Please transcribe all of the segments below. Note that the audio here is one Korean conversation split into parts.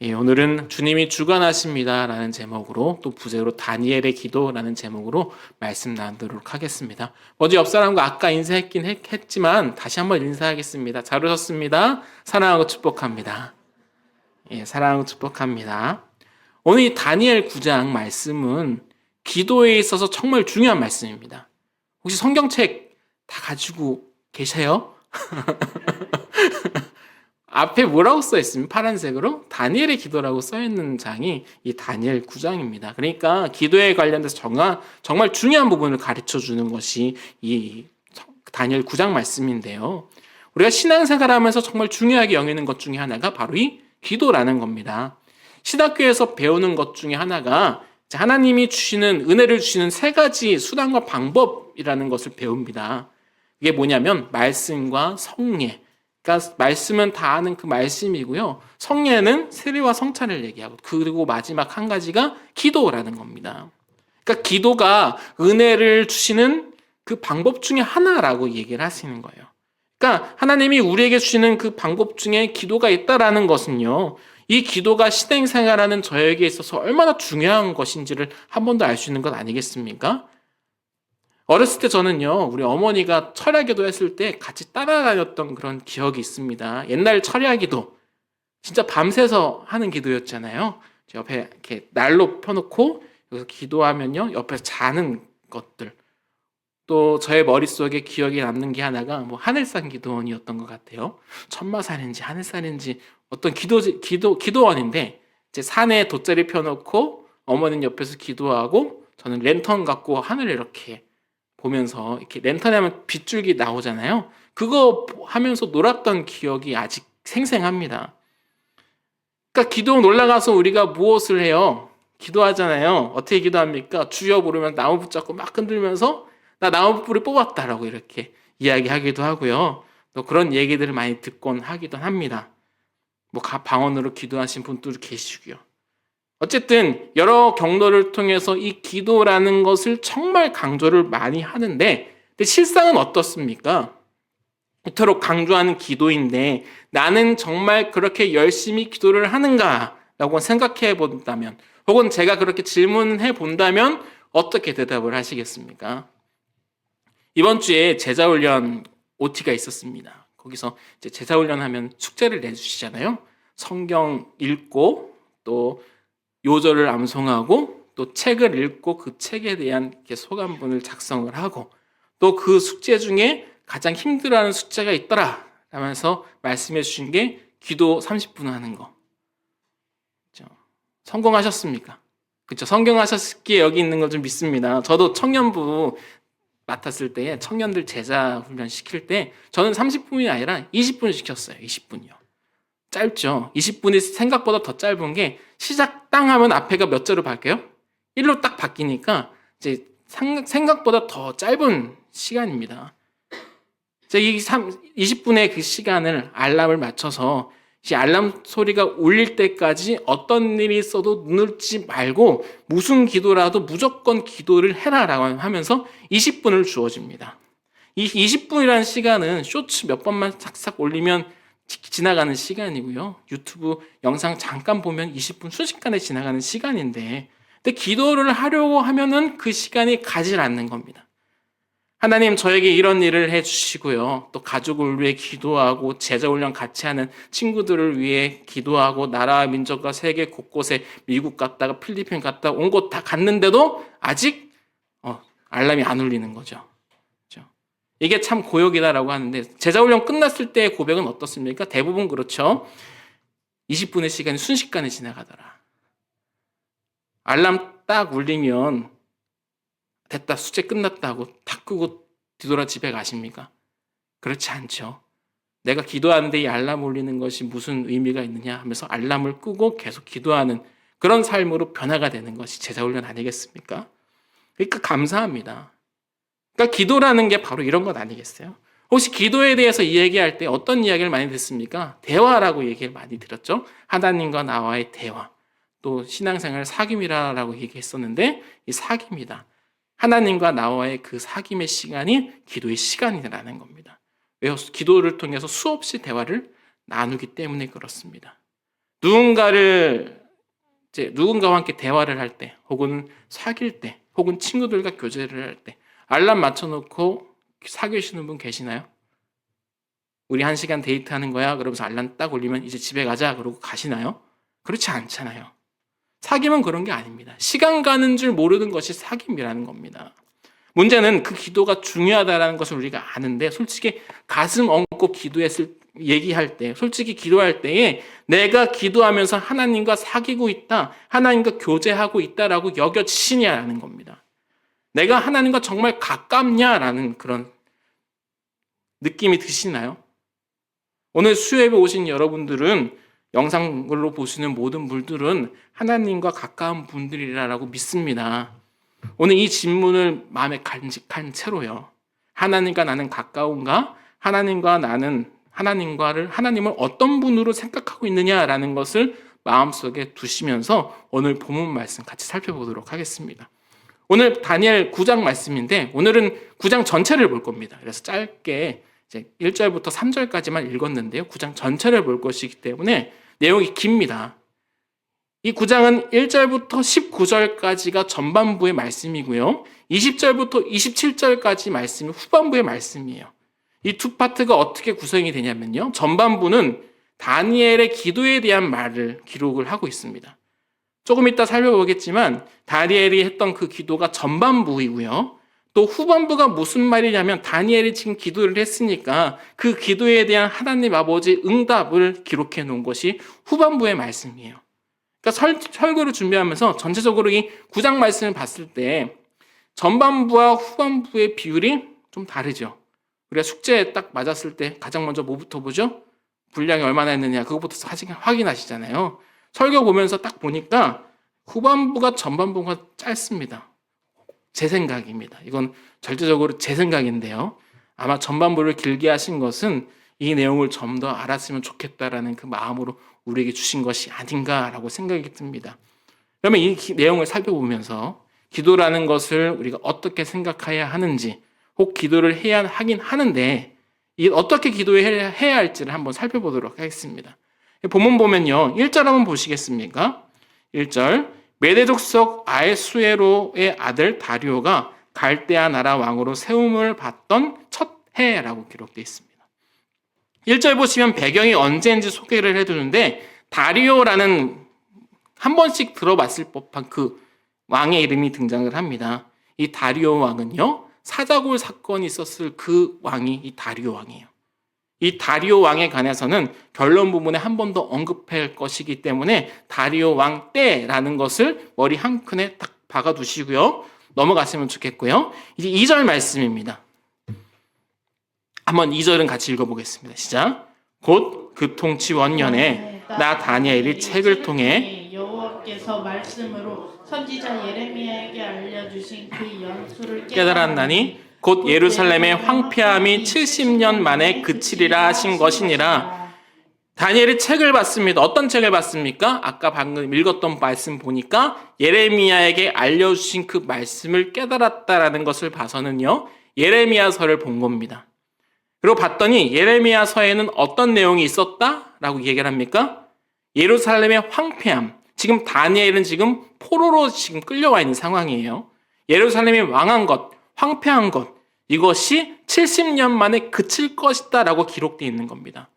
예, 오늘은 주님이 주관하십니다 라는 제목으로 또 부제로 다니엘의 기도라는 제목으로 말씀 나누도록 하겠습니다. 먼저 옆 사람과 아까 인사했긴 했지만 다시 한번 인사하겠습니다. 잘 오셨습니다. 사랑하고 축복합니다. 예, 사랑하고 축복합니다. 오늘 이 다니엘 9장 말씀은 기도에 있어서 정말 중요한 말씀입니다. 혹시 성경책 다 가지고 계세요? 앞에 뭐라고 써 있으면 파란색으로 다니엘의 기도라고 써 있는 장이 이 다니엘 9장입니다. 그러니까 기도에 관련돼서 정말 중요한 부분을 가르쳐 주는 것이 이 다니엘 9장 말씀인데요. 우리가 신앙생활하면서 정말 중요하게 여기는 것 중에 하나가 바로 이 기도라는 겁니다. 신학교에서 배우는 것 중에 하나가 하나님이 주시는 은혜를 주시는 세 가지 수단과 방법이라는 것을 배웁니다. 이게 뭐냐면 말씀과 성례. 그러니까 말씀은 다 아는 그 말씀이고요. 성례는 세례와 성찬을 얘기하고 그리고 마지막 한 가지가 기도라는 겁니다. 그러니까 기도가 은혜를 주시는 그 방법 중에 하나라고 얘기를 하시는 거예요. 그러니까 하나님이 우리에게 주시는 그 방법 중에 기도가 있다라는 것은요. 이 기도가 신앙생활하는 저에게 있어서 얼마나 중요한 것인지를 한 번 더 알 수 있는 것 아니겠습니까? 어렸을 때 저는요, 우리 어머니가 철야기도 했을 때 같이 따라다녔던 그런 기억이 있습니다. 옛날 철야기도 진짜 밤새서 하는 기도였잖아요. 옆에 이렇게 난로 펴놓고 여기서 기도하면요, 옆에서 자는 것들. 또 저의 머릿속에 기억에 남는 게 하나가 뭐 하늘산 기도원이었던 것 같아요. 천마산인지 하늘산인지 어떤 기도원인데 이제 산에 돗자리 펴놓고 어머니는 옆에서 기도하고 저는 랜턴 갖고 하늘을 이렇게 보면서 이렇게 랜턴에 하면 빗줄기 나오잖아요. 그거 하면서 놀았던 기억이 아직 생생합니다. 그러니까 기도원 올라가서 우리가 무엇을 해요? 기도하잖아요. 어떻게 기도합니까? 주여 부르면 나무 붙잡고 막 흔들면서 나 나무 뿌리 뽑았다라고 이렇게 이야기하기도 하고요. 또 그런 얘기들을 많이 듣곤 하기도 합니다. 뭐 방언으로 기도하신 분도 계시고요. 어쨌든 여러 경로를 통해서 이 기도라는 것을 정말 강조를 많이 하는데 근데 실상은 어떻습니까? 이토록 강조하는 기도인데 나는 정말 그렇게 열심히 기도를 하는가라고 생각해 본다면 혹은 제가 그렇게 질문해 본다면 어떻게 대답을 하시겠습니까? 이번 주에 제자훈련 OT가 있었습니다. 거기서 이제 제자훈련 하면 숙제를 내주시잖아요. 성경 읽고 또 요절을 암송하고 또 책을 읽고 그 책에 대한 소감문을 작성을 하고 또 그 숙제 중에 가장 힘들어하는 숙제가 있더라 라면서 말씀해 주신 게 기도 30분 하는 거. 그렇죠? 성공하셨습니까? 그렇죠? 성공하셨기에 여기 있는 걸 좀 믿습니다. 저도 청년부 맡았을 때 청년들 제자 훈련 시킬 때 저는 30분이 아니라 20분 시켰어요. 20분이요. 짧죠. 20분이 생각보다 더 짧은 게 시작 땅 하면 앞에가 몇 자로 바뀌어요? 1로 딱 바뀌니까 이제 생각보다 더 짧은 시간입니다. 이 20분의 그 시간을 알람을 맞춰서 이 알람 소리가 울릴 때까지 어떤 일이 있어도 눈을 찌 말고 무슨 기도라도 무조건 기도를 해라라고 하면서 20분을 주어집니다. 이 20분이라는 시간은 쇼츠 몇 번만 싹싹 올리면 지나가는 시간이고요. 유튜브 영상 잠깐 보면 20분 순식간에 지나가는 시간인데 근데 기도를 하려고 하면은 그 시간이 가질 않는 겁니다. 하나님 저에게 이런 일을 해주시고요. 또 가족을 위해 기도하고 제자훈련 같이 하는 친구들을 위해 기도하고 나라와 민족과 세계 곳곳에 미국 갔다가 필리핀 갔다가 온 곳 다 갔는데도 아직 알람이 안 울리는 거죠. 이게 참 고역이다라고 하는데 제자훈련 끝났을 때의 고백은 어떻습니까? 대부분 그렇죠. 20분의 시간이 순식간에 지나가더라. 알람 딱 울리면 됐다 숙제 끝났다고 탁 끄고 뒤돌아 집에 가십니까? 그렇지 않죠. 내가 기도하는데 이 알람 울리는 것이 무슨 의미가 있느냐 하면서 알람을 끄고 계속 기도하는 그런 삶으로 변화가 되는 것이 제자훈련 아니겠습니까? 그러니까 감사합니다. 그러니까 기도라는 게 바로 이런 것 아니겠어요? 혹시 기도에 대해서 이야기할 때 어떤 이야기를 많이 듣습니까? 대화라고 얘기를 많이 들었죠. 하나님과 나와의 대화. 또 신앙생활 사귐이라고 얘기했었는데 이 사귐이다. 하나님과 나와의 그 사귐의 시간이 기도의 시간이라는 겁니다. 왜요? 기도를 통해서 수없이 대화를 나누기 때문에 그렇습니다. 누군가와 함께 대화를 할 때, 혹은 사귈 때, 혹은 친구들과 교제를 할 때 알람 맞춰놓고 사귀시는 분 계시나요? 우리 1시간 데이트하는 거야. 그러면서 알람 딱 울리면 이제 집에 가자. 그러고 가시나요? 그렇지 않잖아요. 사귐은 그런 게 아닙니다. 시간 가는 줄 모르는 것이 사귐이라는 겁니다. 문제는 그 기도가 중요하다는 것을 우리가 아는데, 솔직히 가슴 얹고 얘기할 때, 솔직히 기도할 때에 내가 기도하면서 하나님과 사귀고 있다, 하나님과 교제하고 있다라고 여겨지시냐라는 겁니다. 내가 하나님과 정말 가깝냐라는 그런 느낌이 드시나요? 오늘 수요예배 오신 여러분들은, 영상으로 보시는 모든 분들은 하나님과 가까운 분들이라고 믿습니다. 오늘 이 질문을 마음에 간직한 채로요, 하나님과 나는 가까운가? 하나님을 어떤 분으로 생각하고 있느냐라는 것을 마음속에 두시면서 오늘 본문 말씀 같이 살펴보도록 하겠습니다. 오늘 다니엘 9장 말씀인데, 오늘은 9장 전체를 볼 겁니다. 그래서 짧게 이제 1절부터 3절까지만 읽었는데요, 9장 전체를 볼 것이기 때문에 내용이 깁니다. 이 9장은 1절부터 19절까지가 전반부의 말씀이고요, 20절부터 27절까지 말씀이 후반부의 말씀이에요. 이 두 파트가 어떻게 구성이 되냐면요, 전반부는 다니엘의 기도에 대한 말을 기록을 하고 있습니다. 조금 이따 살펴보겠지만 다니엘이 했던 그 기도가 전반부이고요, 또 후반부가 무슨 말이냐면 다니엘이 지금 기도를 했으니까 그 기도에 대한 하나님 아버지 응답을 기록해 놓은 것이 후반부의 말씀이에요. 그러니까 설교를 준비하면서 전체적으로 이 9장 말씀을 봤을 때 전반부와 후반부의 비율이 좀 다르죠. 우리가 숙제에 딱 맞았을 때 가장 먼저 뭐부터 보죠? 분량이 얼마나 했느냐, 그것부터 확인하시잖아요. 설교 보면서 딱 보니까 후반부가 전반부가 짧습니다. 제 생각입니다. 이건 절대적으로 제 생각인데요, 아마 전반부를 길게 하신 것은 이 내용을 좀 더 알았으면 좋겠다라는 그 마음으로 우리에게 주신 것이 아닌가라고 생각이 듭니다. 그러면 이 내용을 살펴보면서 기도라는 것을 우리가 어떻게 생각해야 하는지, 혹 기도를 하긴 하는데 어떻게 기도해야 할지를 한번 살펴보도록 하겠습니다. 본문 보면요, 1절 한번 보시겠습니까? 1절, 메대족속 아에수에로의 아들 다리오가 갈대아 나라 왕으로 세움을 받던 첫 해라고 기록되어 있습니다. 1절 보시면 배경이 언제인지 소개를 해두는데, 다리오라는 한 번씩 들어봤을 법한 그 왕의 이름이 등장을 합니다. 이 다리오 왕은요, 사자골 사건이 있었을 그 왕이 이 다리오 왕이에요. 이 다리오 왕에 관해서는 결론 부분에 한 번 더 언급할 것이기 때문에 다리오 왕 때라는 것을 머리 한 켠에 딱 박아두시고요, 넘어갔으면 좋겠고요. 이제 2절 말씀입니다. 한번 2절은 같이 읽어보겠습니다. 시작. 곧 그 통치 원년에 나 다니엘이 책을 통해 여호와께서 말씀으로 선지자 예레미야에게 알려주신 그 연수를 깨달았나니 곧 예루살렘의 황폐함이 70년 만에 그치리라 하신 것이니라. 다니엘이 책을 받습니다. 어떤 책을 받습니까? 아까 방금 읽었던 말씀 보니까 예레미야에게 알려주신 그 말씀을 깨달았다라는 것을 봐서는요, 예레미야서를 본 겁니다. 그리고 봤더니 예레미야서에는 어떤 내용이 있었다라고 얘기를 합니까? 예루살렘의 황폐함. 지금 다니엘은 지금 포로로 지금 끌려와 있는 상황이에요. 예루살렘이 망한 것, 황폐한 것, 이것이 70년 만에 그칠 것이다 라고 기록되어 있는 겁니다.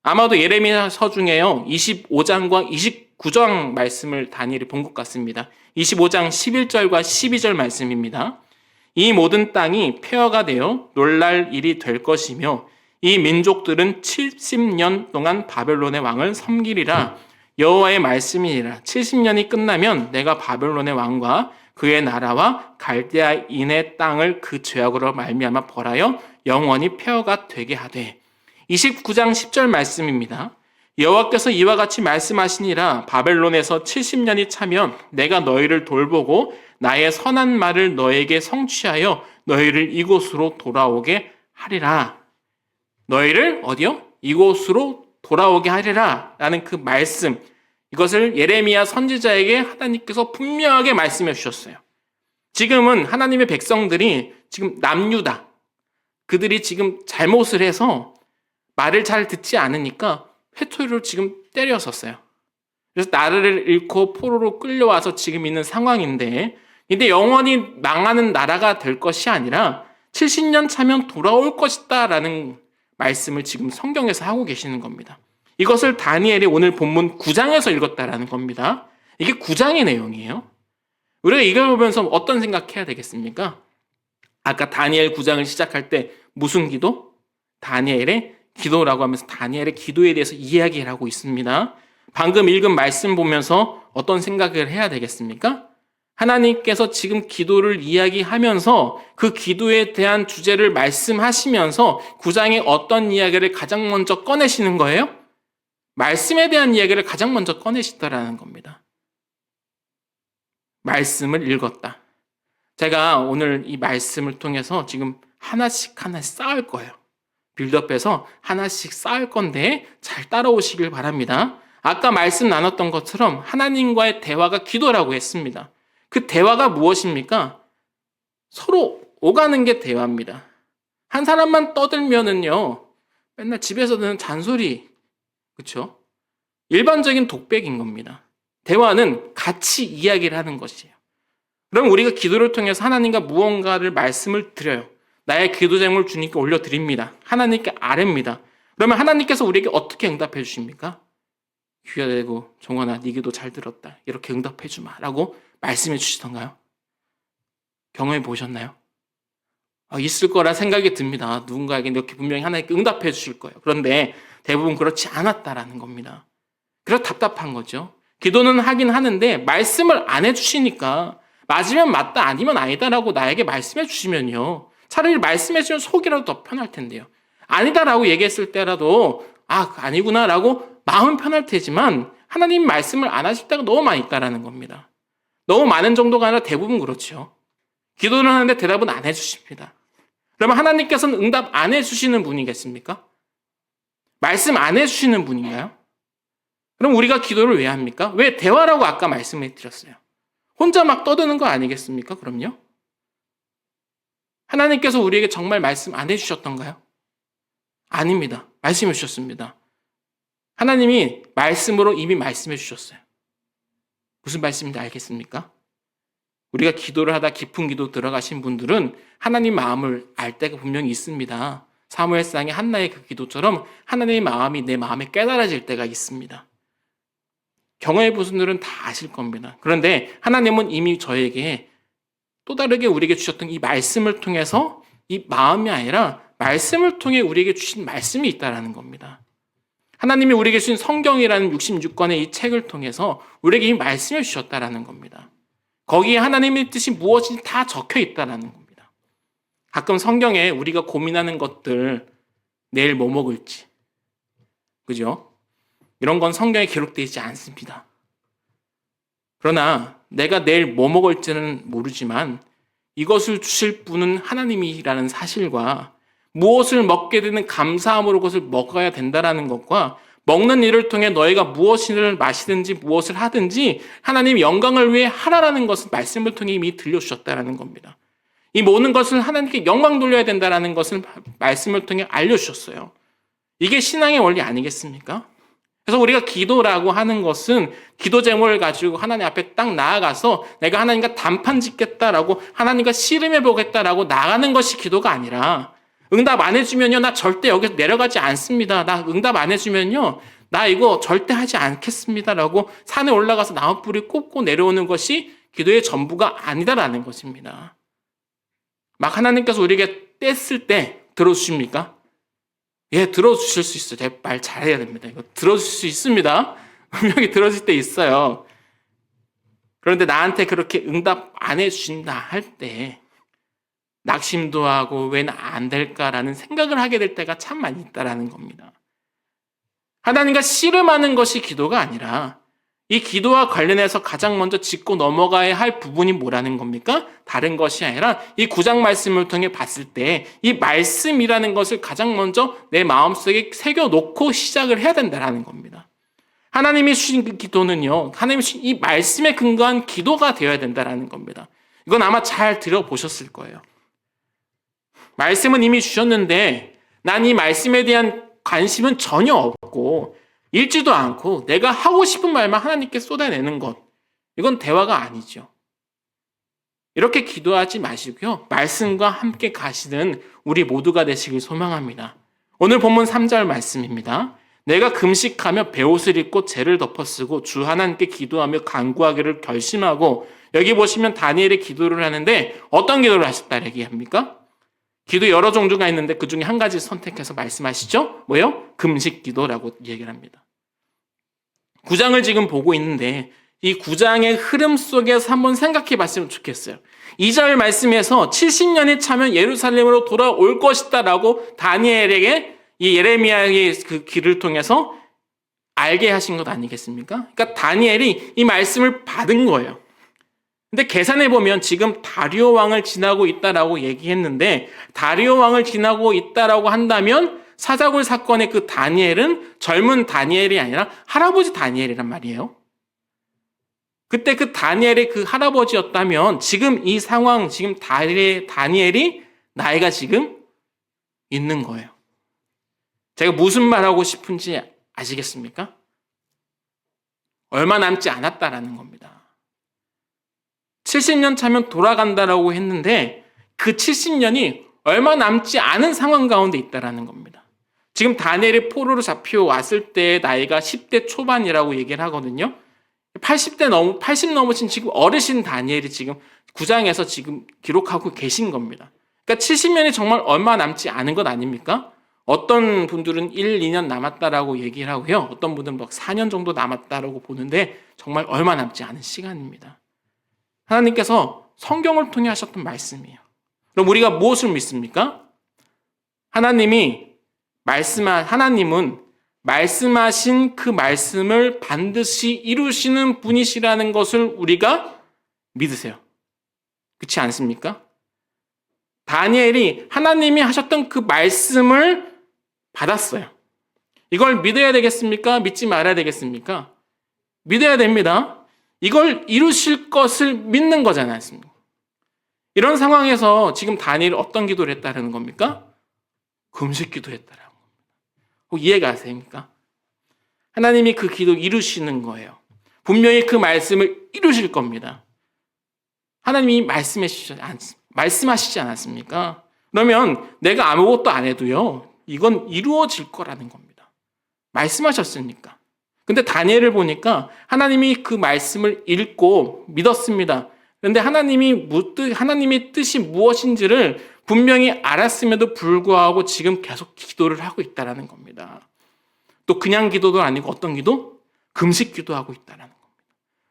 아마도 예레미야서 중에요, 25장과 29장 말씀을 다니엘이 본 것 같습니다. 25장 11절과 12절 말씀입니다. 이 모든 땅이 폐허가 되어 놀랄 일이 될 것이며 이 민족들은 70년 동안 바벨론의 왕을 섬기리라. 여호와의 말씀이니라. 70년이 끝나면 내가 바벨론의 왕과 그의 나라와 갈대아인의 땅을 그 죄악으로 말미암아 벌하여 영원히 폐허가 되게 하되. 29장 10절 말씀입니다. 여호와께서 이와 같이 말씀하시니라. 바벨론에서 70년이 차면 내가 너희를 돌보고 나의 선한 말을 너에게 성취하여 너희를 이곳으로 돌아오게 하리라. 너희를 어디요? 이곳으로 돌아오게 하리라 라는 그 말씀, 이것을 예레미야 선지자에게 하나님께서 분명하게 말씀해 주셨어요. 지금은 하나님의 백성들이 지금 남유다, 그들이 지금 잘못을 해서 말을 잘 듣지 않으니까 회초리로 지금 때렸었어요. 그래서 나라를 잃고 포로로 끌려와서 지금 있는 상황인데, 근데 영원히 망하는 나라가 될 것이 아니라 70년 차면 돌아올 것이다라는 말씀을 지금 성경에서 하고 계시는 겁니다. 이것을 다니엘이 오늘 본문 9장에서 읽었다라는 겁니다. 이게 9장의 내용이에요. 우리가 이걸 보면서 어떤 생각해야 되겠습니까? 아까 다니엘 9장을 시작할 때 무슨 기도? 다니엘의 기도라고 하면서 다니엘의 기도에 대해서 이야기를 하고 있습니다. 방금 읽은 말씀 보면서 어떤 생각을 해야 되겠습니까? 하나님께서 지금 기도를 이야기하면서 그 기도에 대한 주제를 말씀하시면서 9장에 어떤 이야기를 가장 먼저 꺼내시는 거예요? 말씀에 대한 이야기를 가장 먼저 꺼내시더라는 겁니다. 말씀을 읽었다. 제가 오늘 이 말씀을 통해서 지금 하나씩 쌓을 거예요. 빌드업해서 하나씩 쌓을 건데 잘 따라오시길 바랍니다. 아까 말씀 나눴던 것처럼 하나님과의 대화가 기도라고 했습니다. 그 대화가 무엇입니까? 서로 오가는 게 대화입니다. 한 사람만 떠들면은요, 맨날 집에서 듣는 잔소리, 그렇죠? 일반적인 독백인 겁니다. 대화는 같이 이야기를 하는 것이에요. 그럼 우리가 기도를 통해서 하나님과 무언가를 말씀을 드려요. 나의 기도 제목을 주님께 올려드립니다. 하나님께 아뢰입니다. 그러면 하나님께서 우리에게 어떻게 응답해 주십니까? 귀가 되고 종원아 네 기도 잘 들었다. 이렇게 응답해 주마 라고 말씀해 주시던가요? 경험해 보셨나요? 있을 거라 생각이 듭니다. 누군가에게 이렇게 분명히 하나님께 응답해 주실 거예요. 그런데 대부분 그렇지 않았다라는 겁니다. 그래서 답답한 거죠. 기도는 하긴 하는데 말씀을 안 해주시니까 맞으면 맞다 아니면 아니다라고 나에게 말씀해 주시면요. 차라리 말씀해 주시면 속이라도 더 편할 텐데요. 아니다라고 얘기했을 때라도 아니구나라고 마음은 편할 테지만 하나님 말씀을 안 하실 때가 너무 많이 있다라는 겁니다. 너무 많은 정도가 아니라 대부분 그렇죠. 기도를 하는데 대답은 안 해주십니다. 그러면 하나님께서는 응답 안 해주시는 분이겠습니까? 말씀 안 해주시는 분인가요? 그럼 우리가 기도를 왜 합니까? 왜 대화라고 아까 말씀해 드렸어요. 혼자 막 떠드는 거 아니겠습니까? 그럼요. 하나님께서 우리에게 정말 말씀 안 해주셨던가요? 아닙니다. 말씀해 주셨습니다. 하나님이 말씀으로 이미 말씀해 주셨어요. 무슨 말씀인지 알겠습니까? 우리가 기도를 하다 깊은 기도 들어가신 분들은 하나님 마음을 알 때가 분명히 있습니다. 사무엘상의 한나의 그 기도처럼 하나님의 마음이 내 마음에 깨달아질 때가 있습니다. 경험해 보신 분들은 다 아실 겁니다. 그런데 하나님은 이미 저에게 또 다르게 우리에게 주셨던 이 말씀을 통해서 이 마음이 아니라 말씀을 통해 우리에게 주신 말씀이 있다는 겁니다. 하나님이 우리에게 주신 성경이라는 66권의 이 책을 통해서 우리에게 이 말씀을 주셨다는 겁니다. 거기에 하나님의 뜻이 무엇인지 다 적혀 있다는 겁니다. 가끔 성경에 우리가 고민하는 것들, 내일 뭐 먹을지, 그죠? 이런 건 성경에 기록되어 있지 않습니다. 그러나 내가 내일 뭐 먹을지는 모르지만 이것을 주실 분은 하나님이라는 사실과 무엇을 먹게 되는 감사함으로 그것을 먹어야 된다는 것과 먹는 일을 통해 너희가 무엇을 마시든지 무엇을 하든지 하나님 영광을 위해 하라라는 것을 말씀을 통해 이미 들려주셨다는 겁니다. 이 모든 것을 하나님께 영광 돌려야 된다는 것을 말씀을 통해 알려주셨어요. 이게 신앙의 원리 아니겠습니까? 그래서 우리가 기도라고 하는 것은 기도 제목을 가지고 하나님 앞에 딱 나아가서 내가 하나님과 단판 짓겠다라고 하나님과 씨름해 보겠다라고 나가는 것이 기도가 아니라 응답 안 해주면요 나 절대 여기서 내려가지 않습니다. 나 응답 안 해주면요 나 이거 절대 하지 않겠습니다라고 산에 올라가서 나무뿌리 꼽고 내려오는 것이 기도의 전부가 아니다라는 것입니다. 막 하나님께서 우리에게 뗐을 때 들어주십니까? 예, 들어주실 수 있어요. 제 말 잘해야 됩니다. 이거 들어주실 수 있습니다. 분명히 들어줄 때 있어요. 그런데 나한테 그렇게 응답 안 해주신다 할 때 낙심도 하고 왜 안 될까라는 생각을 하게 될 때가 참 많이 있다라는 겁니다. 하나님과 씨름하는 것이 기도가 아니라 이 기도와 관련해서 가장 먼저 짚고 넘어가야 할 부분이 뭐라는 겁니까? 다른 것이 아니라 이 9장 말씀을 통해 봤을 때 이 말씀이라는 것을 가장 먼저 내 마음속에 새겨놓고 시작을 해야 된다는 겁니다. 하나님이 주신 그 기도는요. 하나님이 주신 이 말씀에 근거한 기도가 되어야 된다는 겁니다. 이건 아마 잘 들어보셨을 거예요. 말씀은 이미 주셨는데 난 이 말씀에 대한 관심은 전혀 없고 읽지도 않고 내가 하고 싶은 말만 하나님께 쏟아내는 것, 이건 대화가 아니죠. 이렇게 기도하지 마시고요. 말씀과 함께 가시는 우리 모두가 되시길 소망합니다. 오늘 본문 3절 말씀입니다. 내가 금식하며 베옷을 입고 죄를 덮어쓰고 주 하나님께 기도하며 간구하기를 결심하고, 여기 보시면 다니엘이 기도를 하는데 어떤 기도를 하셨다 얘기합니까? 기도 여러 종류가 있는데 그 중에 한 가지 선택해서 말씀하시죠. 뭐요? 금식 기도라고 얘기를 합니다. 9장을 지금 보고 있는데 이 9장의 흐름 속에서 한번 생각해 봤으면 좋겠어요. 2절 말씀에서 70년이 차면 예루살렘으로 돌아올 것이다 라고 다니엘에게 이 예레미야의 그 길을 통해서 알게 하신 것 아니겠습니까? 그러니까 다니엘이 이 말씀을 받은 거예요. 근데 계산해 보면 지금 다리오 왕을 지나고 있다라고 얘기했는데, 다리오 왕을 지나고 있다라고 한다면 사자굴 사건의 그 다니엘은 젊은 다니엘이 아니라 할아버지 다니엘이란 말이에요. 그때 그 다니엘이 그 할아버지였다면 지금 이 상황, 지금 다니엘이 나이가 지금 있는 거예요. 제가 무슨 말하고 싶은지 아시겠습니까? 얼마 남지 않았다라는 겁니다. 70년 차면 돌아간다라고 했는데 그 70년이 얼마 남지 않은 상황 가운데 있다라는 겁니다. 지금 다니엘이 포로로 잡혀왔을 때 나이가 10대 초반이라고 얘기를 하거든요. 80 넘으신 지금 어르신 다니엘이 지금 9장에서 지금 기록하고 계신 겁니다. 그러니까 70년이 정말 얼마 남지 않은 것 아닙니까? 어떤 분들은 1, 2년 남았다라고 얘기를 하고요. 어떤 분들은 막 4년 정도 남았다라고 보는데 정말 얼마 남지 않은 시간입니다. 하나님께서 성경을 통해 하셨던 말씀이에요. 그럼 우리가 무엇을 믿습니까? 하나님은 말씀하신 그 말씀을 반드시 이루시는 분이시라는 것을 우리가 믿으세요. 그렇지 않습니까? 다니엘이 하나님이 하셨던 그 말씀을 받았어요. 이걸 믿어야 되겠습니까? 믿지 말아야 되겠습니까? 믿어야 됩니다. 이걸 이루실 것을 믿는 거잖아요. 이런 상황에서 지금 다니엘이 어떤 기도를 했다는 겁니까? 금식 기도했다라고. 이해가 되십니까? 하나님이 그 기도 이루시는 거예요. 분명히 그 말씀을 이루실 겁니다. 하나님이 말씀하시지 않았습니까? 그러면 내가 아무것도 안 해도요, 이건 이루어질 거라는 겁니다. 말씀하셨으니까. 근데 다니엘을 보니까 하나님이 그 말씀을 읽고 믿었습니다. 그런데 하나님의 뜻이 무엇인지를 분명히 알았음에도 불구하고 지금 계속 기도를 하고 있다는 겁니다. 또 그냥 기도도 아니고 어떤 기도? 금식 기도하고 있다는 겁니다.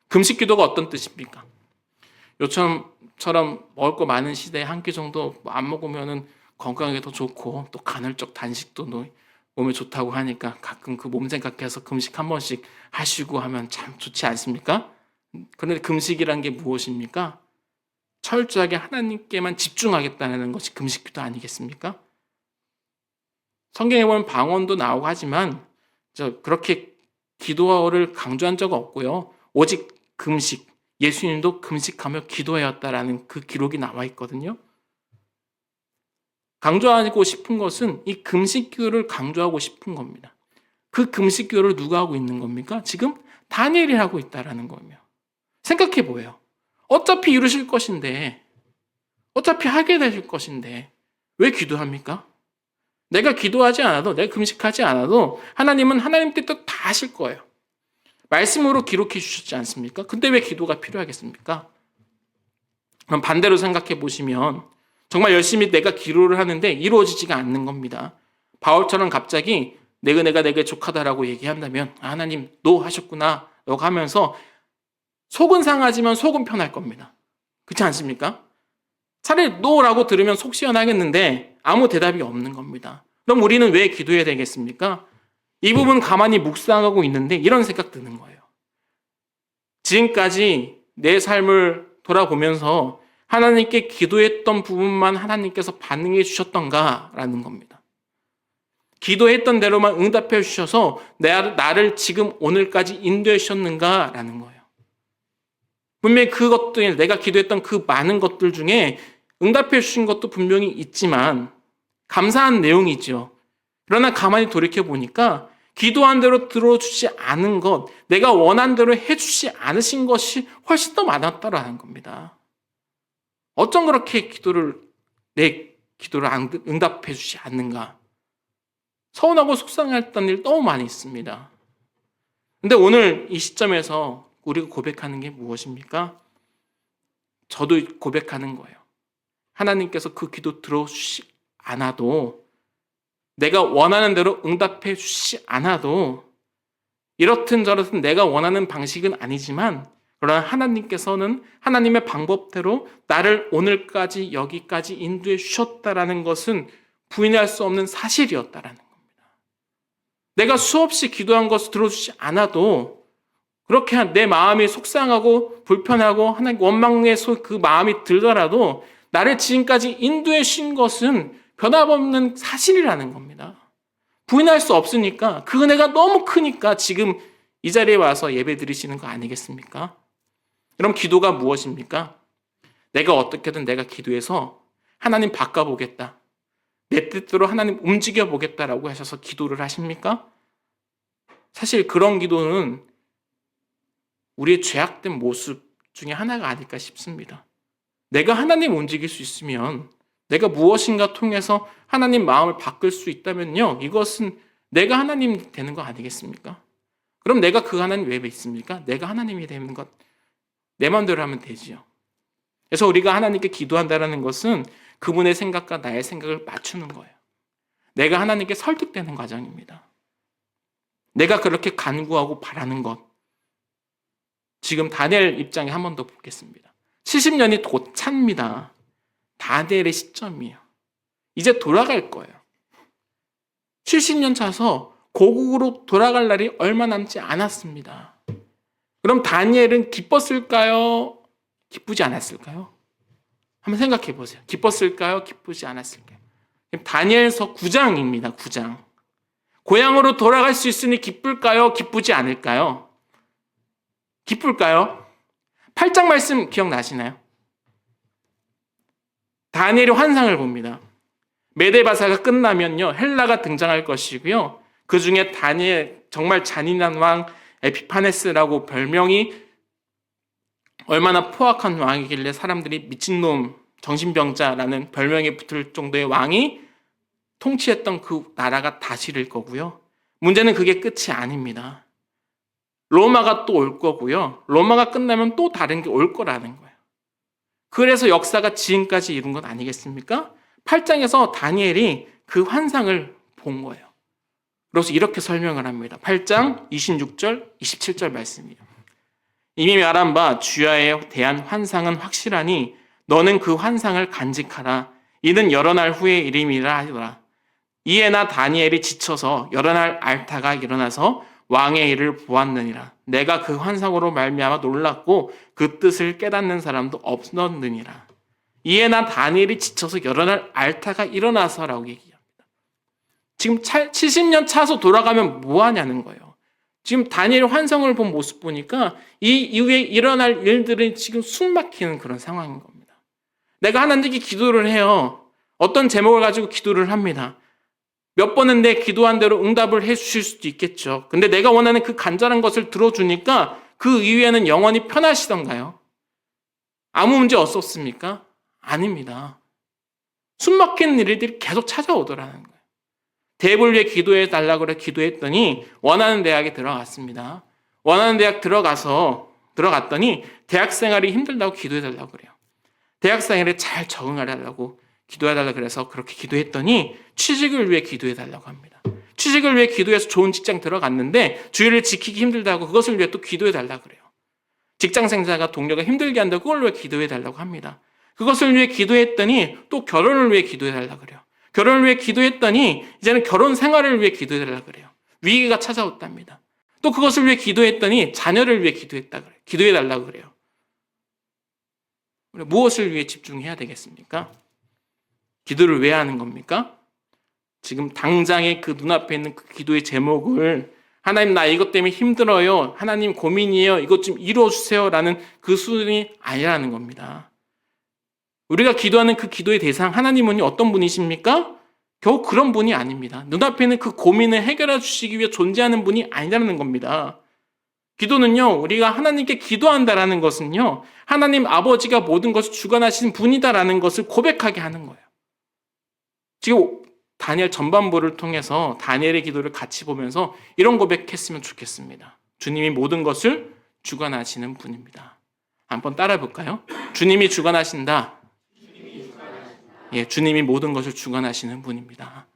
금식 기도가 어떤 뜻입니까? 요즘처럼 먹을 거 많은 시대에 한 끼 정도 안 먹으면 건강에도 좋고 또 간헐적 단식도 몸에 좋다고 하니까 가끔 그 몸 생각해서 금식 한 번씩 하시고 하면 참 좋지 않습니까? 그런데 금식이란 게 무엇입니까? 철저하게 하나님께만 집중하겠다는 것이 금식기도 아니겠습니까? 성경에 보면 방언도 나오고 하지만 그렇게 기도를 강조한 적 없고요. 오직 금식, 예수님도 금식하며 기도하였다라는 그 기록이 나와 있거든요. 강조하고 싶은 것은 이 금식 기도를 강조하고 싶은 겁니다. 그 금식 기도를 누가 하고 있는 겁니까? 지금 다니엘이 하고 있다라는 거예요. 생각해 보여요. 어차피 이루실 것인데, 어차피 하게 되실 것인데 왜 기도합니까? 내가 기도하지 않아도, 내가 금식하지 않아도 하나님은 하나님 뜻도 다 하실 거예요. 말씀으로 기록해 주셨지 않습니까? 근데 왜 기도가 필요하겠습니까? 그럼 반대로 생각해 보시면 정말 열심히 내가 기도를 하는데 이루어지지가 않는 겁니다. 바울처럼 갑자기 내 은혜가 내게 족하다라고 얘기한다면 하나님 노 하셨구나 라고 하면서 속은 상하지만 속은 편할 겁니다. 그렇지 않습니까? 차라리 노라고 들으면 속 시원하겠는데 아무 대답이 없는 겁니다. 그럼 우리는 왜 기도해야 되겠습니까? 이 부분 가만히 묵상하고 있는데 이런 생각 드는 거예요. 지금까지 내 삶을 돌아보면서 하나님께 기도했던 부분만 하나님께서 반응해 주셨던가라는 겁니다. 기도했던 대로만 응답해 주셔서 나를 지금 오늘까지 인도해 주셨는가라는 거예요. 분명히 그것들, 내가 기도했던 그 많은 것들 중에 응답해 주신 것도 분명히 있지만 감사한 내용이죠. 그러나 가만히 돌이켜 보니까 기도한 대로 들어주지 않은 것, 내가 원한 대로 해주지 않으신 것이 훨씬 더 많았다라는 겁니다. 어쩜 그렇게 내 기도를 응답해 주지 않는가? 서운하고 속상했던 일 너무 많이 있습니다. 근데 오늘 이 시점에서 우리가 고백하는 게 무엇입니까? 저도 고백하는 거예요. 하나님께서 그 기도 들어주지 않아도, 내가 원하는 대로 응답해 주시지 않아도, 이렇든 저렇든 내가 원하는 방식은 아니지만, 그러나 하나님께서는 하나님의 방법대로 나를 오늘까지 여기까지 인도해 주셨다라는 것은 부인할 수 없는 사실이었다라는 겁니다. 내가 수없이 기도한 것을 들어주지 않아도 그렇게 내 마음이 속상하고 불편하고 하나님 원망의 그 마음이 들더라도 나를 지금까지 인도해 주신 것은 변함없는 사실이라는 겁니다. 부인할 수 없으니까, 그 은혜가 너무 크니까 지금 이 자리에 와서 예배 드리시는 거 아니겠습니까? 그럼 기도가 무엇입니까? 내가 어떻게든 내가 기도해서 하나님 바꿔보겠다, 내 뜻대로 하나님 움직여보겠다라고 하셔서 기도를 하십니까? 사실 그런 기도는 우리의 죄악된 모습 중에 하나가 아닐까 싶습니다. 내가 하나님 움직일 수 있으면, 내가 무엇인가 통해서 하나님 마음을 바꿀 수 있다면요, 이것은 내가 하나님 되는 거 아니겠습니까? 그럼 내가 그 하나님 왜 믿습니까? 내가 하나님이 되는 것, 내 마음대로 하면 되지요. 그래서 우리가 하나님께 기도한다는 것은 그분의 생각과 나의 생각을 맞추는 거예요. 내가 하나님께 설득되는 과정입니다. 내가 그렇게 간구하고 바라는 것, 지금 다니엘 입장에 한 번 더 보겠습니다. 70년이 곧 찹니다. 다니엘의 시점이에요. 이제 돌아갈 거예요. 70년 차서 고국으로 돌아갈 날이 얼마 남지 않았습니다. 그럼 다니엘은 기뻤을까요? 기쁘지 않았을까요? 한번 생각해 보세요. 기뻤을까요? 기쁘지 않았을까요? 다니엘서 9장입니다. 9장. 고향으로 돌아갈 수 있으니 기쁠까요? 기쁘지 않을까요? 기쁠까요? 8장 말씀 기억나시나요? 다니엘이 환상을 봅니다. 메데바사가 끝나면요, 헬라가 등장할 것이고요, 그 중에 다니엘, 정말 잔인한 왕 에피파네스라고 별명이 얼마나 포악한 왕이길래 사람들이 미친놈, 정신병자라는 별명이 붙을 정도의 왕이 통치했던 그 나라가 다스릴 거고요. 문제는 그게 끝이 아닙니다. 로마가 또 올 거고요. 로마가 끝나면 또 다른 게 올 거라는 거예요. 그래서 역사가 지금까지 이룬 것 아니겠습니까? 8장에서 다니엘이 그 환상을 본 거예요. 그래서 이렇게 설명을 합니다. 8장 26절, 27절 말씀이에요. 이미 말한 바 주야에 대한 환상은 확실하니 너는 그 환상을 간직하라. 이는 여러 날 후의 일임이라 하더라. 이에 나 다니엘이 지쳐서 여러 날 앓다가 일어나서 왕의 일을 보았느니라. 내가 그 환상으로 말미암아 놀랐고 그 뜻을 깨닫는 사람도 없었느니라. 이에 나 다니엘이 지쳐서 여러 날 앓다가 일어나서라고 얘기합니다. 지금 70년 차서 돌아가면 뭐 하냐는 거예요. 지금 다니엘 환상을 본 모습 보니까 이 이후에 일어날 일들은 지금 숨막히는 그런 상황인 겁니다. 내가 하나님께 기도를 해요. 어떤 제목을 가지고 기도를 합니다. 몇 번은 내 기도한 대로 응답을 해 주실 수도 있겠죠. 근데 내가 원하는 그 간절한 것을 들어주니까 그 이후에는 영원히 편하시던가요? 아무 문제 없었습니까? 아닙니다. 숨막히는 일들이 계속 찾아오더라는 거예요. 대학을 위해 기도해 달라고 그래 기도했더니 원하는 대학에 들어갔습니다. 원하는 대학 들어갔더니 대학 생활이 힘들다고 기도해 달라고 그래요. 대학 생활에 잘 적응해 달라고 기도해 달라고 그래서 그렇게 기도했더니 취직을 위해 기도해 달라고 합니다. 취직을 위해 기도해서 좋은 직장 들어갔는데 주의를 지키기 힘들다고 그것을 위해 또 기도해 달라고 그래요. 직장 생활과 동료가 힘들게 한다고 그걸 위해 기도해 달라고 합니다. 그것을 위해 기도했더니 또 결혼을 위해 기도해 달라고 그래요. 결혼을 위해 기도했더니 이제는 결혼 생활을 위해 기도해 달라고 그래요. 위기가 찾아왔답니다. 또 그것을 위해 기도했더니 자녀를 위해 기도했다 그래요. 기도해 달라고 그래요. 무엇을 위해 집중해야 되겠습니까? 기도를 왜 하는 겁니까? 지금 당장의 그 눈앞에 있는 그 기도의 제목을 하나님 나 이것 때문에 힘들어요. 하나님 고민이에요. 이것 좀 이루어주세요. 라는 그 수준이 아니라는 겁니다. 우리가 기도하는 그 기도의 대상 하나님은 어떤 분이십니까? 겨우 그런 분이 아닙니다. 눈앞에 있는 그 고민을 해결해 주시기 위해 존재하는 분이 아니라는 겁니다. 기도는요, 우리가 하나님께 기도한다라는 것은요, 하나님 아버지가 모든 것을 주관하시는 분이다라는 것을 고백하게 하는 거예요. 지금 다니엘 전반부를 통해서 다니엘의 기도를 같이 보면서 이런 고백했으면 좋겠습니다. 주님이 모든 것을 주관하시는 분입니다. 한번 따라해 볼까요? 주님이 주관하신다. 예, 주님이 모든 것을 주관하시는 분입니다.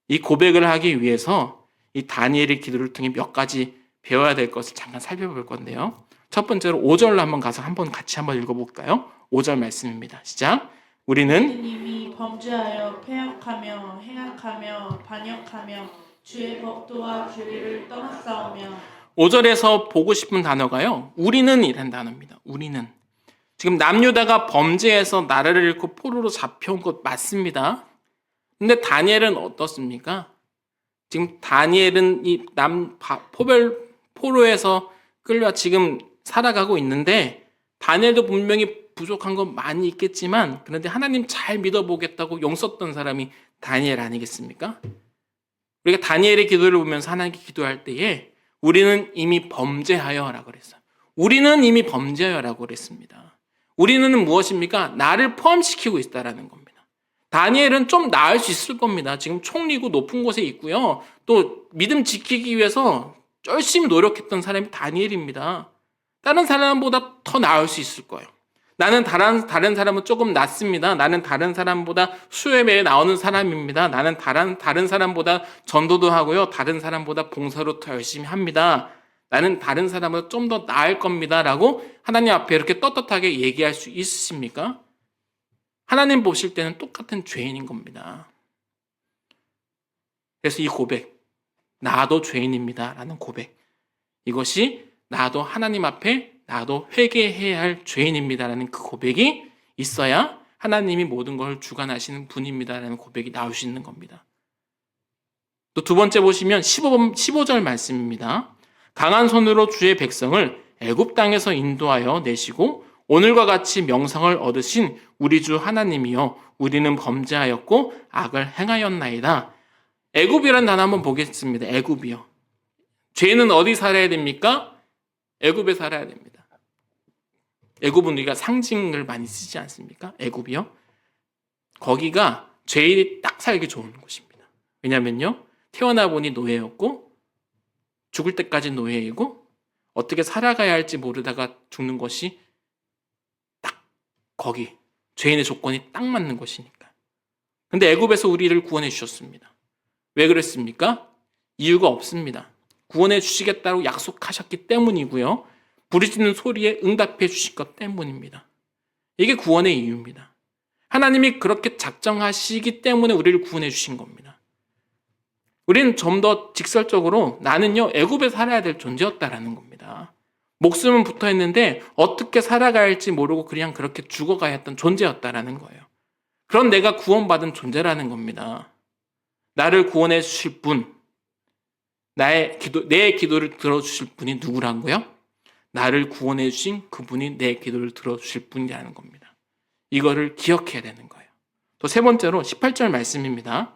이 고백을 하기 위해서 이 다니엘의 기도를 통해 몇 가지 배워야 될 것을 잠깐 살펴볼 건데요. 첫 번째로 5절로 한번 가서 같이 한번 읽어볼까요? 5절 말씀입니다. 시작. 우리는 이미 범죄하여 패역하며 행악하며 반역하며 주의 법도와 규례를 떠났사오며 5절에서 보고 싶은 단어가요. 우리는 이란 단어입니다. 우리는. 지금 남유다가 범죄해서 나라를 잃고 포로로 잡혀온 것 맞습니다. 근데 다니엘은 어떻습니까? 지금 다니엘은 이 포로에서 끌려 지금 살아가고 있는데 다니엘도 분명히 부족한 건 많이 있겠지만 그런데 하나님 잘 믿어보겠다고 용 썼던 사람이 다니엘 아니겠습니까? 우리가 다니엘의 기도를 보면서 하나님께 기도할 때에 우리는 이미 범죄하여 라고 그랬어요. 우리는 이미 범죄하여 라고 그랬습니다. 우리는 무엇입니까? 나를 포함시키고 있다라는 겁니다. 다니엘은 좀 나을 수 있을 겁니다. 지금 총리고 높은 곳에 있고요. 또 믿음 지키기 위해서 열심히 노력했던 사람이 다니엘입니다. 다른 사람보다 더 나을 수 있을 거예요. 나는 다른 사람은 조금 낫습니다. 나는 다른 사람보다 수요예배에 나오는 사람입니다. 나는 다른 사람보다 전도도 하고요. 다른 사람보다 봉사로 더 열심히 합니다. 나는 다른 사람보다 좀 더 나을 겁니다. 라고 하나님 앞에 이렇게 떳떳하게 얘기할 수 있으십니까? 하나님 보실 때는 똑같은 죄인인 겁니다. 그래서 이 고백, 나도 죄인입니다. 라는 고백. 이것이 나도 하나님 앞에 나도 회개해야 할 죄인입니다라는 그 고백이 있어야 하나님이 모든 걸 주관하시는 분입니다라는 고백이 나올 수 있는 겁니다. 또 두 번째 보시면 15절 말씀입니다. 강한 손으로 주의 백성을 애굽 땅에서 인도하여 내시고 오늘과 같이 명성을 얻으신 우리 주 하나님이여 우리는 범죄하였고 악을 행하였나이다. 애굽이라는 단어 한번 보겠습니다. 애굽이요. 죄는 어디 살아야 됩니까? 애굽에 살아야 됩니다. 애굽은 우리가 상징을 많이 쓰지 않습니까? 애굽이요. 거기가 죄인이 딱 살기 좋은 곳입니다. 왜냐면요. 태어나 보니 노예였고 죽을 때까지 노예이고 어떻게 살아가야 할지 모르다가 죽는 것이 딱 거기 죄인의 조건이 딱 맞는 곳이니까. 근데 애굽에서 우리를 구원해 주셨습니다. 왜 그랬습니까? 이유가 없습니다. 구원해 주시겠다고 약속하셨기 때문이고요. 부르짖는 소리에 응답해 주실 것 때문입니다. 이게 구원의 이유입니다. 하나님이 그렇게 작정하시기 때문에 우리를 구원해 주신 겁니다. 우리는 좀 더 직설적으로 나는요 애굽에 살아야 될 존재였다라는 겁니다. 목숨은 붙어 있는데 어떻게 살아가야 할지 모르고 그냥 그렇게 죽어가야 했던 존재였다라는 거예요. 그런 내가 구원받은 존재라는 겁니다. 나를 구원해 주실 분, 내 기도를 들어주실 분이 누구라고요? 나를 구원해 주신 그분이 내 기도를 들어주실 분이라는 겁니다. 이거를 기억해야 되는 거예요. 또 세 번째로 18절 말씀입니다.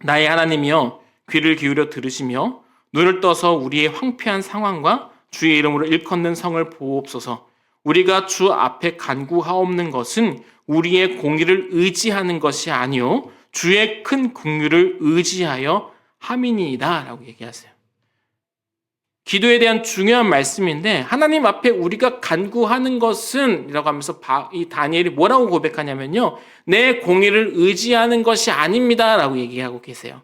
나의 하나님이여 귀를 기울여 들으시며 눈을 떠서 우리의 황폐한 상황과 주의 이름으로 일컫는 성을 보옵소서. 우리가 주 앞에 간구하옵는 것은 우리의 공의를 의지하는 것이 아니요 주의 큰 긍휼을 의지하여 함이니이다 라고 얘기하세요. 기도에 대한 중요한 말씀인데 하나님 앞에 우리가 간구하는 것은 이라고 하면서 이 다니엘이 뭐라고 고백하냐면요. 내 공의를 의지하는 것이 아닙니다 라고 얘기하고 계세요.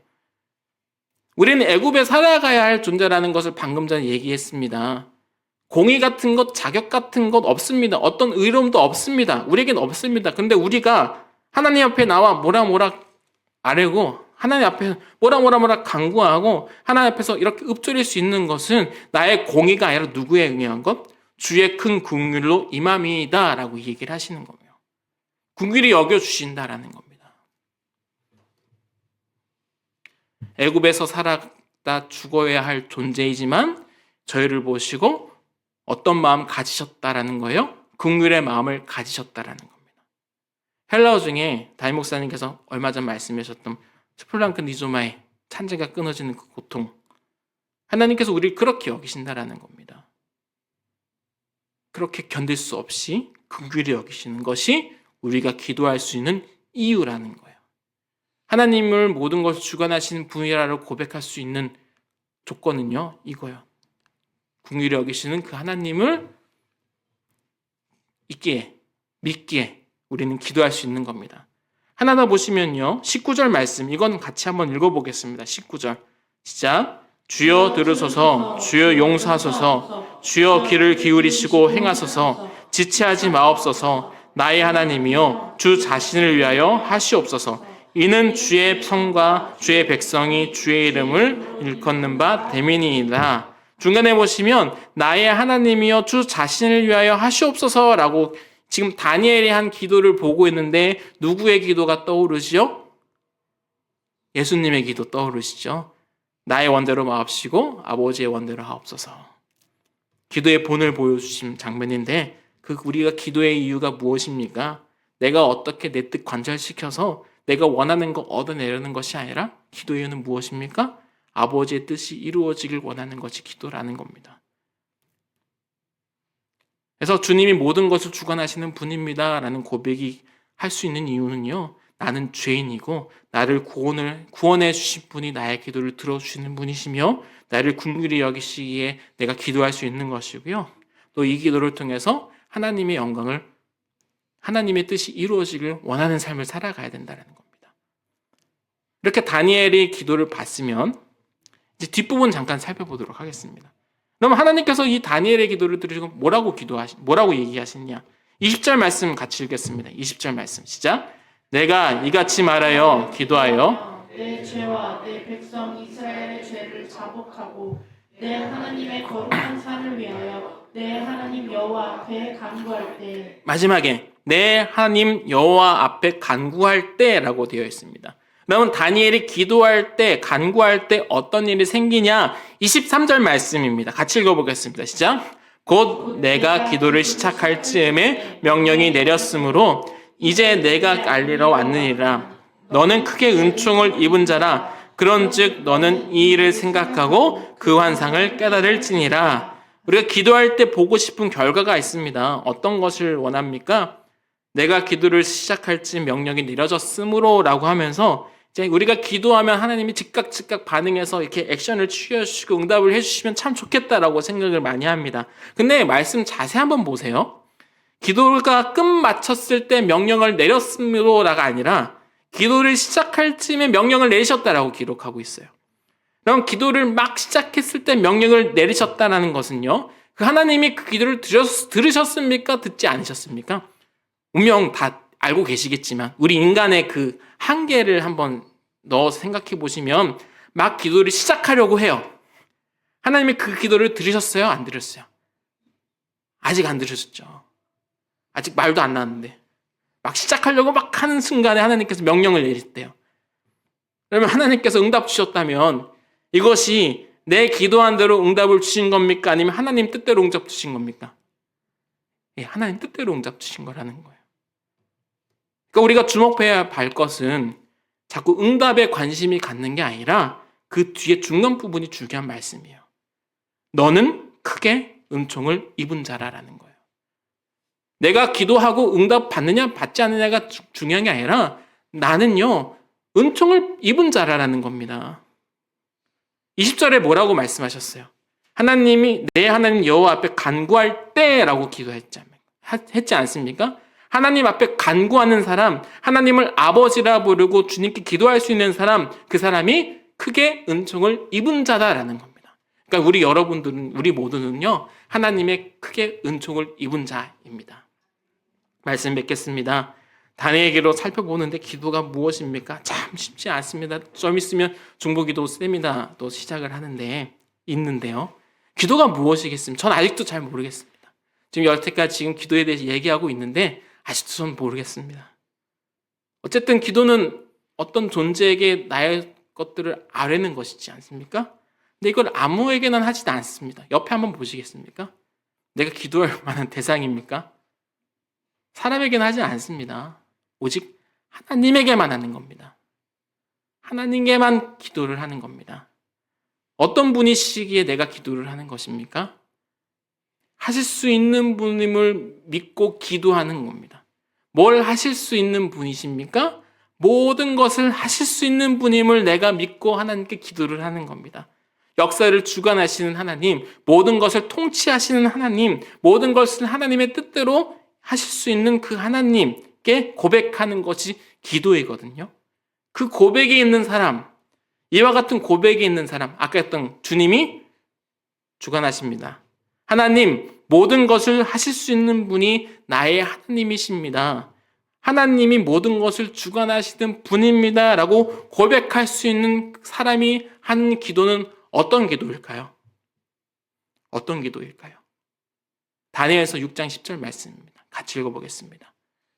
우리는 애굽에 살아가야 할 존재라는 것을 방금 전에 얘기했습니다. 공의 같은 것, 자격 같은 것 없습니다. 어떤 의로움도 없습니다. 우리에겐 없습니다. 근데 우리가 하나님 앞에 나와 뭐라 아뢰고 하나님 앞에 뭐라 간구하고 하나님 앞에서 이렇게 읊조릴 수 있는 것은 나의 공의가 아니라 누구에 의한 것? 주의 큰 긍휼로 임함이다 라고 얘기를 하시는 거예요. 긍휼히 여겨주신다라는 겁니다. 애굽에서 살아다 죽어야 할 존재이지만 저희를 보시고 어떤 마음 가지셨다라는 거예요? 긍휼의 마음을 가지셨다라는 겁니다. 헬라어 중에 담임 목사님께서 얼마 전 말씀하셨던 스플랑크 니조마의 찬재가 끊어지는 그 고통, 하나님께서 우리를 그렇게 여기신다라는 겁니다. 그렇게 견딜 수 없이 긍휼히 여기시는 것이 우리가 기도할 수 있는 이유라는 거예요. 하나님을 모든 것을 주관하시는 분이라고 고백할 수 있는 조건은요, 이거예요. 긍휼히 여기시는 그 하나님을 있기에, 믿기에 우리는 기도할 수 있는 겁니다. 하나 더 보시면요, 19절 말씀, 이건 같이 한번 읽어보겠습니다. 19절 시작. 주여 들으소서, 주여 용서하소서, 주여 귀를 기울이시고 행하소서, 지체하지 마옵소서. 나의 하나님이여, 주 자신을 위하여 하시옵소서. 이는 주의 성과 주의 백성이 주의 이름을 일컫는 바 됨이니이다. 중간에 보시면 나의 하나님이여 주 자신을 위하여 하시옵소서라고 지금 다니엘이 한 기도를 보고 있는데 누구의 기도가 떠오르시죠? 예수님의 기도 떠오르시죠? 나의 원대로 마옵시고 아버지의 원대로 하옵소서. 기도의 본을 보여주신 장면인데 그 우리가 기도의 이유가 무엇입니까? 내가 어떻게 내 뜻 관철시켜서 내가 원하는 거 얻어내려는 것이 아니라 기도의 이유는 무엇입니까? 아버지의 뜻이 이루어지길 원하는 것이 기도라는 겁니다. 그래서 주님이 모든 것을 주관하시는 분입니다 라는 고백이 할 수 있는 이유는요, 나는 죄인이고 나를 구원해 주신 분이 나의 기도를 들어주시는 분이시며 나를 긍휼히 여기시기에 내가 기도할 수 있는 것이고요, 또 이 기도를 통해서 하나님의 영광을, 하나님의 뜻이 이루어지길 원하는 삶을 살아가야 된다는 겁니다. 이렇게 다니엘이 기도를 봤으면 이제 뒷부분 잠깐 살펴보도록 하겠습니다. 그럼 하나님께서 이 다니엘의 기도를 들으시고 뭐라고 얘기하시느냐? 20절 말씀 같이 읽겠습니다. 20절 말씀 시작. 내가 이같이 말하여 기도하여 내 죄와 내 백성 이스라엘의 죄를 자복하고 내 하나님의 거룩한 산을 위하여 내 하나님 여호와 앞에 간구할 때, 마지막에 내 하나님 여호와 앞에 간구할 때라고 되어 있습니다. 그러면 다니엘이 기도할 때, 간구할 때 어떤 일이 생기냐? 23절 말씀입니다. 같이 읽어보겠습니다. 시작. 곧 내가 기도를 시작할 즈음에 명령이 내렸으므로 이제 내가 알리러 왔느니라. 너는 크게 은총을 입은 자라. 그런즉 너는 이 일을 생각하고 그 환상을 깨달을지니라. 우리가 기도할 때 보고 싶은 결과가 있습니다. 어떤 것을 원합니까? 내가 기도를 시작할 즈음 명령이 내려졌으므로 라고 하면서 이제 우리가 기도하면 하나님이 즉각 반응해서 이렇게 액션을 취해주시고 응답을 해주시면 참 좋겠다라고 생각을 많이 합니다. 근데 말씀 자세히 한번 보세요. 기도가 끝 마쳤을 때 명령을 내렸으므로라가 아니라 기도를 시작할 즈음에 명령을 내리셨다라고 기록하고 있어요. 그럼 기도를 막 시작했을 때 명령을 내리셨다라는 것은요, 그 하나님이 그 기도를 들으셨습니까? 듣지 않으셨습니까? 분명 다 알고 계시겠지만 우리 인간의 그 한계를 한번 넣어서 생각해 보시면 막 기도를 시작하려고 해요. 하나님이 그 기도를 들으셨어요? 안 들으셨어요? 아직 안 들으셨죠. 아직 말도 안 나왔는데 막 시작하려고 막 하는 순간에 하나님께서 명령을 내리셨대요. 그러면 하나님께서 응답 주셨다면 이것이 내 기도한 대로 응답을 주신 겁니까? 아니면 하나님 뜻대로 응답 주신 겁니까? 예, 하나님 뜻대로 응답 주신 거라는 거예요. 그러니까 우리가 주목해야 할 것은 자꾸 응답에 관심이 갖는 게 아니라 그 뒤에 중간 부분이 중요한 말씀이에요. 너는 크게 은총을 입은 자라라는 거예요. 내가 기도하고 응답 받느냐 받지 않느냐가 중요한 게 아니라 나는요, 은총을 입은 자라라는 겁니다. 20절에 뭐라고 말씀하셨어요? 하나님이 내 하나님 여호와 앞에 간구할 때라고 했지 않습니까? 하나님 앞에 간구하는 사람, 하나님을 아버지라 부르고 주님께 기도할 수 있는 사람, 그 사람이 크게 은총을 입은 자다라는 겁니다. 그러니까 우리 모두는요, 하나님의 크게 은총을 입은 자입니다. 말씀 뵙겠습니다. 다니엘기로 살펴보는데 기도가 무엇입니까? 참 쉽지 않습니다. 좀 있으면 중보기도 세미나 또 시작을 있는데요. 기도가 무엇이겠습니까? 전 아직도 잘 모르겠습니다. 지금 여태까지 지금 기도에 대해서 얘기하고 있는데 아직도 전 모르겠습니다. 어쨌든 기도는 어떤 존재에게 나의 것들을 아뢰는 것이지 않습니까? 근데 이걸 아무에게나 하지도 않습니다. 옆에 한번 보시겠습니까? 내가 기도할 만한 대상입니까? 사람에게는 하지 않습니다. 오직 하나님에게만 하는 겁니다. 하나님께만 기도를 하는 겁니다. 어떤 분이시기에 내가 기도를 하는 것입니까? 하실 수 있는 분임을 믿고 기도하는 겁니다. 뭘 하실 수 있는 분이십니까? 모든 것을 하실 수 있는 분임을 내가 믿고 하나님께 기도를 하는 겁니다. 역사를 주관하시는 하나님, 모든 것을 통치하시는 하나님, 모든 것을 하나님의 뜻대로 하실 수 있는 그 하나님께 고백하는 것이 기도이거든요. 그 고백에 있는 사람, 이와 같은 고백에 있는 사람, 아까 했던 주님이 주관하십니다. 하나님, 모든 것을 하실 수 있는 분이 나의 하나님이십니다. 하나님이 모든 것을 주관하시는 분입니다. 라고 고백할 수 있는 사람이 한 기도는 어떤 기도일까요? 어떤 기도일까요? 다니엘서 6장 10절 말씀입니다. 같이 읽어보겠습니다.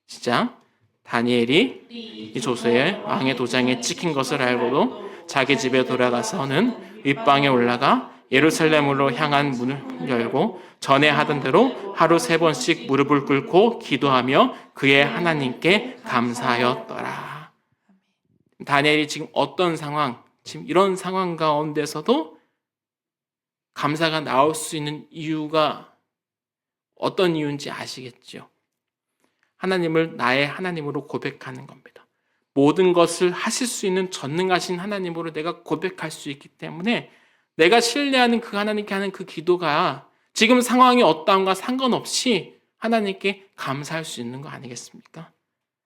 시작. 다니엘이 이 조서에 왕의 도장에 찍힌 것을 알고도 자기 집에 돌아가서는 윗방에 올라가 예루살렘으로 향한 문을 열고 전에 하던 대로 하루 3번씩 무릎을 꿇고 기도하며 그의 하나님께 감사하였더라. 다니엘이 지금 어떤 상황, 지금 이런 상황 가운데서도 감사가 나올 수 있는 이유가 어떤 이유인지 아시겠죠? 하나님을 나의 하나님으로 고백하는 겁니다. 모든 것을 하실 수 있는 전능하신 하나님으로 내가 고백할 수 있기 때문에 내가 신뢰하는 그 하나님께 하는 그 기도가 지금 상황이 어떠한가 상관없이 하나님께 감사할 수 있는 거 아니겠습니까?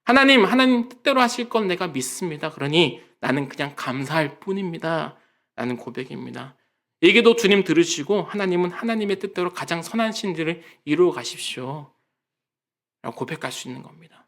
하나님 뜻대로 하실 건 내가 믿습니다. 그러니 나는 그냥 감사할 뿐입니다. 라는 고백입니다. 이 기도 주님 들으시고 하나님은 하나님의 뜻대로 가장 선한 신들을 이루어 가십시오. 라고 고백할 수 있는 겁니다.